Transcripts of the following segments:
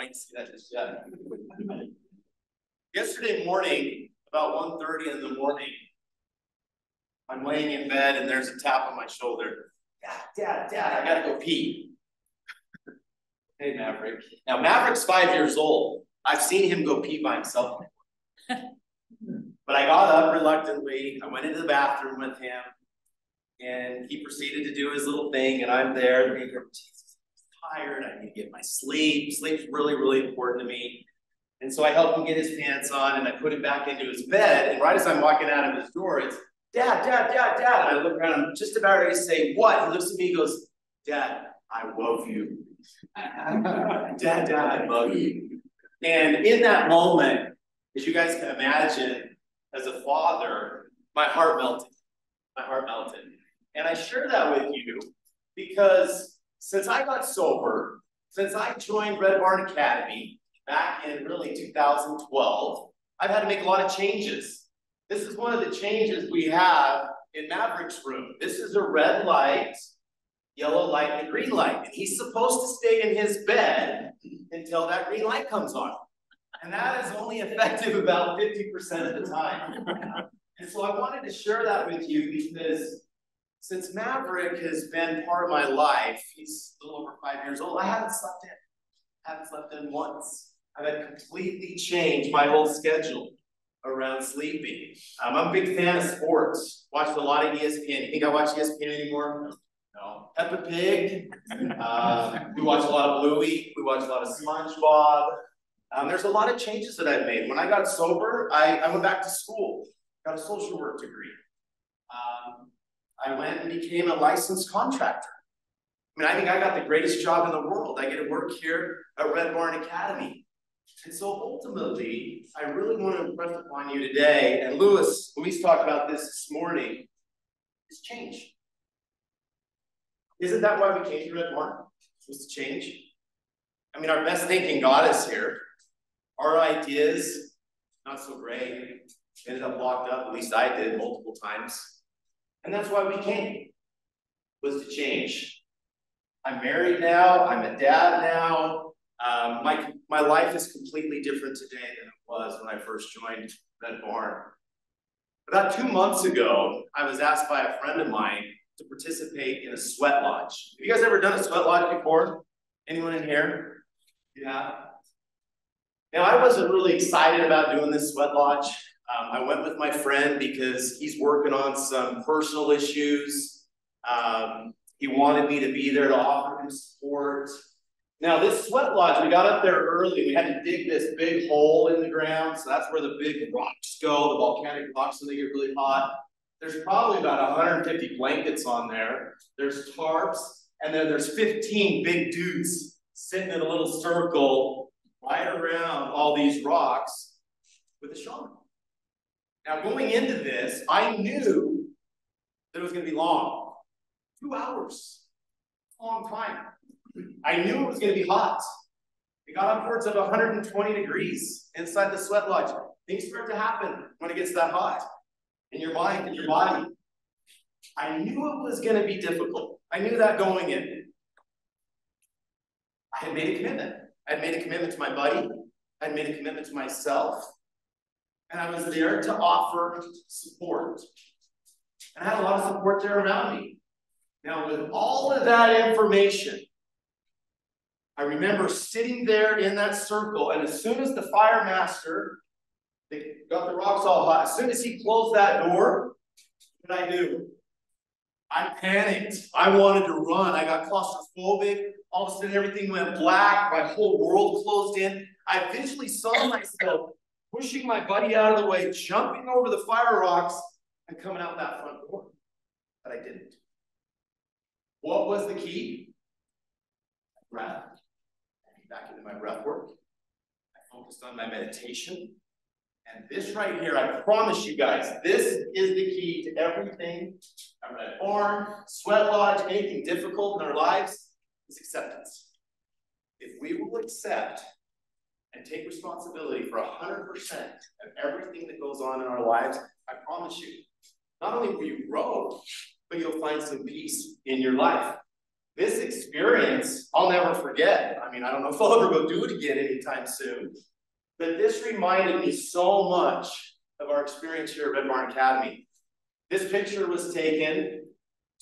might see that just yet. Yesterday morning, about 1:30 in the morning, I'm laying in bed and there's a tap on my shoulder. Dad, I gotta go pee. Hey, Maverick. Now, Maverick's 5 years old. I've seen him go pee by himself. But I got up reluctantly. I went into the bathroom with him, and he proceeded to do his little thing, and I'm there thinking, Jesus, I'm tired. I need to get my sleep. Sleep's really, really important to me. And so I help him get his pants on, and I put him back into his bed, and right as I'm walking out of his door, it's, Dad. And I look around, I'm just about ready to say, what? He looks at me and goes, Dad, I love you. Dad, I love you. And in that moment, as you guys can imagine, as a father, my heart melted. And I share that with you because since I got sober, since I joined Red Barn Academy back in really 2012, I've had to make a lot of changes. This is one of the changes we have in Maverick's room. This is a red light, yellow light, and a green light. And he's supposed to stay in his bed until that green light comes on. And that is only effective about 50% of the time. And so I wanted to share that with you because since Maverick has been part of my life, he's a little over 5 years old, I haven't slept in once. I've had completely changed my whole schedule around sleeping. I'm a big fan of sports. Watched a lot of ESPN. You think I watch ESPN anymore? No. Peppa Pig. We watch a lot of Bluey. We watch a lot of SpongeBob. There's a lot of changes that I've made. When I got sober, I went back to school. Got a social work degree. I went and became a licensed contractor. I mean, I think I got the greatest job in the world. I get to work here at Red Barn Academy. And so ultimately, I really want to impress upon you today, and Luis talked about this morning, is change. Isn't that why we came to Red Barn? Was to change? I mean, our best thinking got us here. Our ideas, not so great. Ended up locked up, at least I did multiple times. And that's why we came, was to change. I'm married now, I'm a dad now. My life is completely different today than it was when I first joined Red Barn. About 2 months ago, I was asked by a friend of mine to participate in a sweat lodge. Have you guys ever done a sweat lodge before? Anyone in here? Yeah. Now, I wasn't really excited about doing this sweat lodge. I went with my friend because he's working on some personal issues. He wanted me to be there to offer him support. Now, this sweat lodge, we got up there early. We had to dig this big hole in the ground. So that's where the big rocks go, the volcanic rocks when they get really hot. There's probably about 150 blankets on there. There's tarps, and then there's 15 big dudes sitting in a little circle right around all these rocks with a shaman. Now, going into this, I knew that it was going to be long. 2 hours. A long time. I knew it was going to be hot. It got upwards of 120 degrees inside the sweat lodge. Things start to happen when it gets that hot in your mind, in your body. I knew it was going to be difficult. I knew that going in. I had made a commitment. I had made a commitment to my buddy. I had made a commitment to myself. And I was there to offer support. And I had a lot of support there around me. Now, with all of that information, I remember sitting there in that circle, and as soon as the fire master, they got the rocks all hot, as soon as he closed that door, what did I do? I panicked. I wanted to run. I got claustrophobic. All of a sudden, everything went black. My whole world closed in. I visually saw myself pushing my buddy out of the way, jumping over the fire rocks, and coming out that front door. But I didn't. What was the key? Breath. Back into my breath work. I focused on my meditation. And this right here, I promise you guys, this is the key to everything at Red Barn, sweat lodge, anything difficult in our lives, is acceptance. If we will accept and take responsibility for 100% of everything that goes on in our lives, I promise you, not only will you grow, but you'll find some peace in your life. This experience, I'll never forget. I mean, I don't know if I'll ever go do it again anytime soon. But this reminded me so much of our experience here at Red Barn Academy. This picture was taken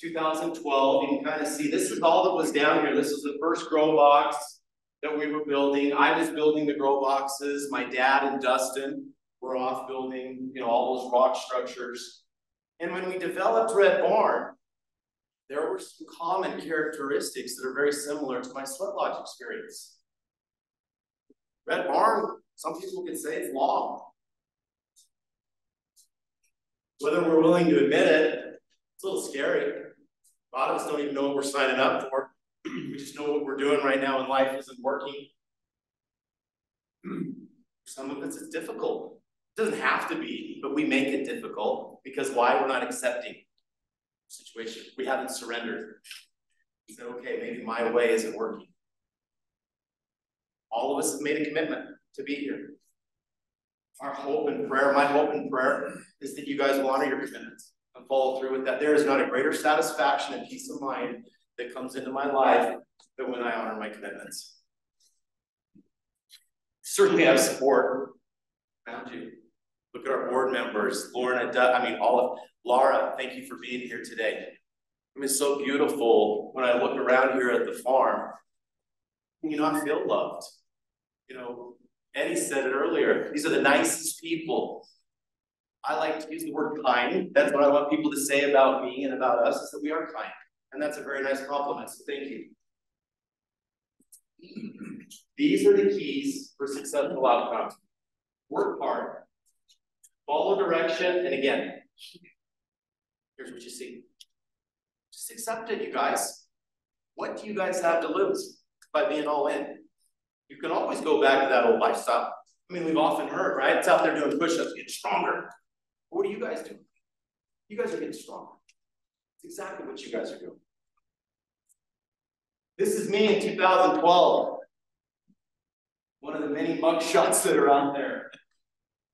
2012. You can kind of see this is all that was down here. This is the first grow box that we were building. I was building the grow boxes. My dad and Dustin were off building, all those rock structures. And when we developed Red Barn, there were some common characteristics that are very similar to my Sweat Lodge experience. Red Barn, some people could say it's long. Whether we're willing to admit it, it's a little scary. A lot of us don't even know what we're signing up for. We just know what we're doing right now in life isn't working. Some of it's difficult. It doesn't have to be, but we make it difficult because why? We're not accepting the situation. We haven't surrendered. We said, okay, maybe my way isn't working. All of us have made a commitment to be here. Our hope and prayer, my hope and prayer, is that you guys will honor your commitments and follow through with that. There is not a greater satisfaction and peace of mind that comes into my life than when I honor my commitments. Certainly have support around you. Look at our board members, Laura, Laura, thank you for being here today. I mean, it's so beautiful when I look around here at the farm. Can you not feel loved? Eddie said it earlier. These are the nicest people. I like to use the word kind. That's what I want people to say about me and about us, is that we are kind. And that's a very nice compliment, so thank you. These are the keys for successful outcomes. Work hard. Follow direction, and again, here's what you see. Just accept it, you guys. What do you guys have to lose by being all in? You can always go back to that old lifestyle. I mean, we've often heard, right? It's out there doing push-ups, getting stronger. What are you guys doing? You guys are getting stronger. It's exactly what you guys are doing. This is me in 2012. One of the many mug shots that are out there.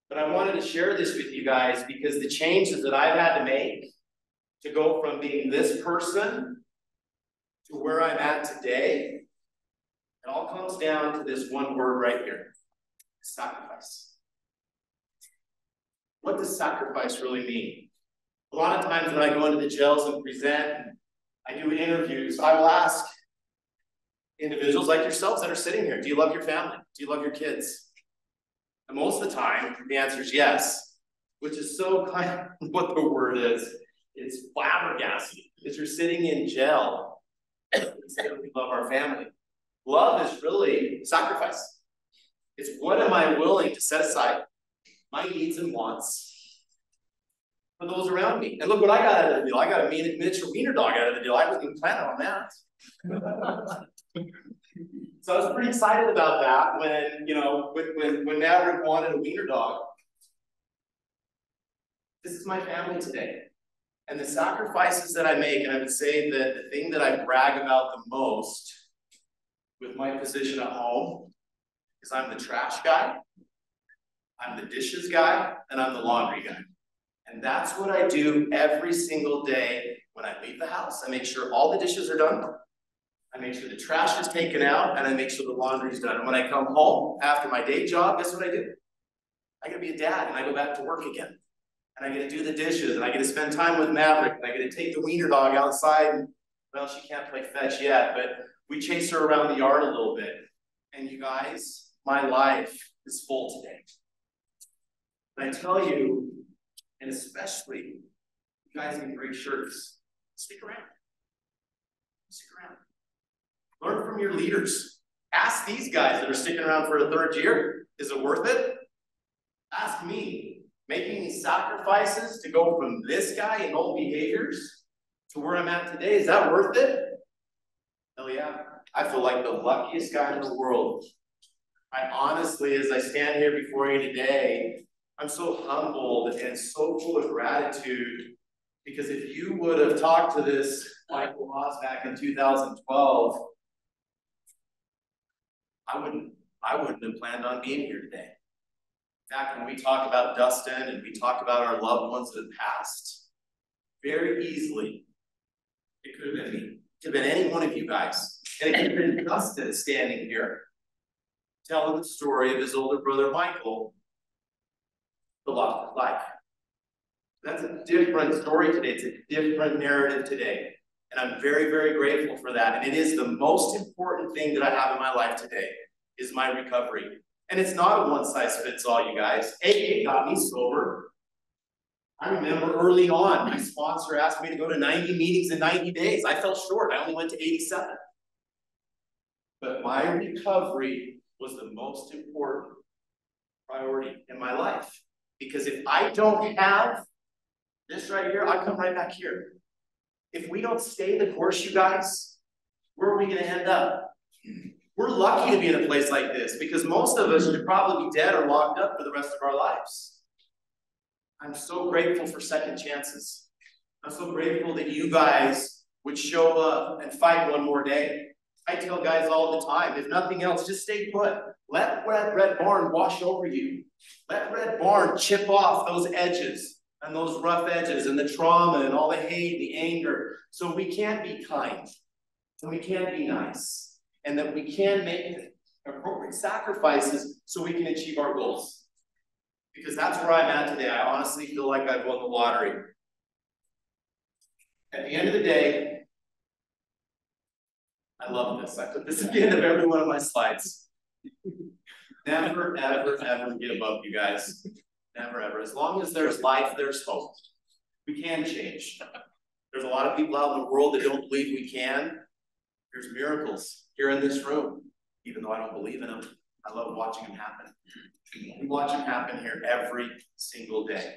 But I wanted to share this with you guys because the changes that I've had to make to go from being this person to where I'm at today, it all comes down to this one word right here: sacrifice. What does sacrifice really mean? A lot of times when I go into the jails and present, and I do interviews, I will ask individuals like yourselves that are sitting here, do you love your family? Do you love your kids? And most of the time, the answer is yes, which is so kind of what the word is. It's flabbergasting. Because you're sitting in jail and say we love our family. Love is really sacrifice. It's what am I willing to set aside my needs and wants for those around me. And look what I got out of the deal. I got a miniature wiener dog out of the deal. I wasn't even planning on that. So I was pretty excited about that when Maverick wanted a wiener dog. This is my family today. And the sacrifices that I make, and I would say that the thing that I brag about the most with my position at home is I'm the trash guy, I'm the dishes guy, and I'm the laundry guy. And that's what I do every single day when I leave the house. I make sure all the dishes are done. I make sure the trash is taken out, and I make sure the laundry is done. And when I come home after my day job, guess what I do? I get to be a dad, and I go back to work again. And I get to do the dishes, and I get to spend time with Maverick, and I get to take the wiener dog outside. And, well, she can't play fetch yet, but we chase her around the yard a little bit. And you guys, my life is full today. And I tell you, and especially, you guys in great shirts, stick around. Stick around. Learn from your leaders. Ask these guys that are sticking around for a third year, is it worth it? Ask me, making these sacrifices to go from this guy in old behaviors to where I'm at today, is that worth it? Hell yeah. I feel like the luckiest guy in the world. I honestly, as I stand here before you today, I'm so humbled and so full of gratitude, because if you would have talked to this Michael Haws back in 2012, I wouldn't have planned on being here today. In fact, when we talk about Dustin and we talk about our loved ones that have passed, very easily, it could have been me. Could have been any one of you guys. And it could have been Dustin standing here, telling the story of his older brother, Michael, the loss of life. That's a different story today. It's a different narrative today. And I'm very, very grateful for that. And it is the most important thing that I have in my life today, is my recovery. And it's not a one-size-fits-all, you guys. AA got me sober. I remember early on, my sponsor asked me to go to 90 meetings in 90 days. I fell short. I only went to 87. But my recovery was the most important priority in my life. Because if I don't have this right here, I come right back here. If we don't stay the course, you guys, where are we going to end up? We're lucky to be in a place like this, because most of us should probably be dead or locked up for the rest of our lives. I'm so grateful for second chances. I'm so grateful that you guys would show up and fight one more day. I tell guys all the time, if nothing else, just stay put. Let Red Barn wash over you. Let Red Barn chip off those edges and those rough edges and the trauma and all the hate, the anger. So we can be kind and we can be nice, and that we can make appropriate sacrifices so we can achieve our goals. Because that's where I'm at today. I honestly feel like I've won the lottery. At the end of the day, I love this. I put this at the end of every one of my slides. Never, ever, ever give up, you guys. Never, ever. As long as there's life, there's hope. We can change. There's a lot of people out in the world that don't believe we can. There's miracles here in this room, even though I don't believe in them. I love watching them happen. We watch them happen here every single day.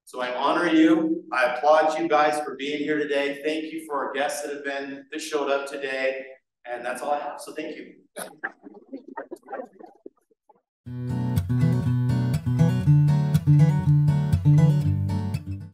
So I honor you. I applaud you guys for being here today. Thank you for our guests that showed up today. And that's all I have. So thank you.